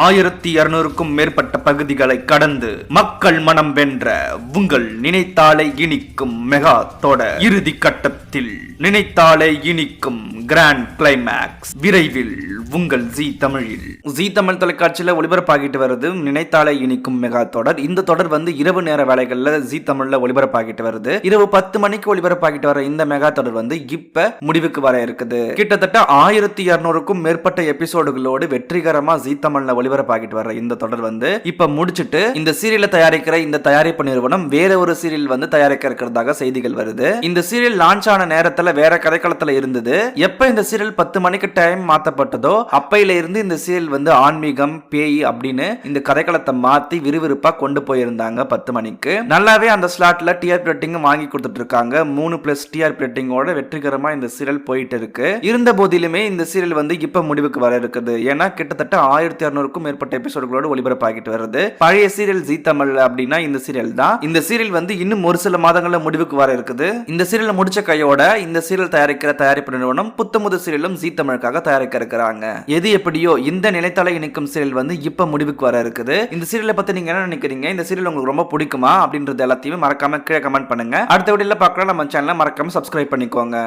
1200க்கும் மேற்பட்ட பகுதிகளை கடந்து மக்கள் மனம் வென்ற உங்கள் நினைத்தாலே இனிக்கும் மெகா தொடர் இறுதி கட்டத்தில் நினைத்தாலே இனிக்கும் கிராண்ட் கிளைமேக்ஸ் விரைவில் உங்கள் ஜி தமிழ் தொலைக்காட்சியில ஒளிபரப்பாகிட்டு வருது நினைத்தாலே இனிக்கும் மெகா தொடர். இந்த தொடர் இரவு நேர வேலைகள்ல ஜி தமிழ்ல ஒளிபரப்பாகிட்டு வருது. இரவு 10 மணிக்கு ஒளிபரப்பாகிட்டு வர இந்த மெகா தொடர் இப்ப முடிவுக்கு வர இருக்குது. கிட்டத்தட்ட 1200க்கும் மேற்பட்ட எபிசோடுகளோடு வெற்றிகரமா ஜி தமிழ்ல ஒளிபரப்பாகிட்டு வர இந்த தொடர் இப்ப முடிச்சிட்டு இந்த சீரியலை தயாரிக்கிற இந்த தயாரிப்பு நிறுவனம் வேற ஒரு சீரியல் தயாரிக்க இருக்கிறதாக செய்திகள் வருது. இந்த சீரியல் லான்ச் ஆன நேரத்துல வேற கதைக்களத்துல இருந்தது. எப்ப இந்த சீரியல் 10 மணிக்கு டைம் மாத்தப்பட்டதோ அப்பையில இருந்து இந்த சீரியல் ஆன்மீகம் பேய் அப்படின்னு இந்த கதைக்களத்தை மாத்தி விறுவிறுப்பா கொண்டு போயிருந்தாங்க. 10 மணிக்கு நல்லாவே அந்த ஸ்லாட்ல டிஆர்பி ரேட்டிங் வாங்கி கொடுத்துட்டு இருக்காங்க. 3+ டிஆர்பி ரேட்டிங்கோட வெற்றிகரமா இந்த சீரியல் போயிட்டு இருக்கு. இருந்த போதிலுமே இந்த சீரியல் இப்ப முடிவுக்கு வர இருக்குது. ஏன்னா கிட்டத்தட்ட 1200க்கும் மேற்பட்ட எபிசோடுகளோட ஒளிபரப்பாகிட்டு வருது. பழைய சீரியல் ஜி தமிழ் அப்படின்னா இந்த சீரியல் தான். இந்த சீரியல் இன்னும் ஒரு சில மாதங்கள்ல முடிவுக்கு வர இருக்குது. இந்த சீரியல் முடிச்ச கையோட இந்த சீரியல் தயாரிக்கிற தயாரிப்பு நிறுவனம் புத்தமுது சீரியலும் ஜி தமிழுக்காக தயாரிக்க இருக்கிறாங்க. எது எப்படியோ இந்த நினைத்தாலே இனிக்கும் சீரியல் இப்ப முடிவுக்கு வர இருக்குது. இந்த சீரியலை பத்தி நீங்க என்ன நினைக்கிறீங்க? இந்த சீரியல் உங்களுக்கு ரொம்ப பிடிக்குமா அப்படின்றது எல்லாத்தையுமே மறக்காம கீழே கமெண்ட் பண்ணுங்க. அடுத்த வீடியோல பார்க்கலாம். நம்ம சேனலை மறக்காம சப்ஸ்கிரைப் பண்ணிக்கோங்க.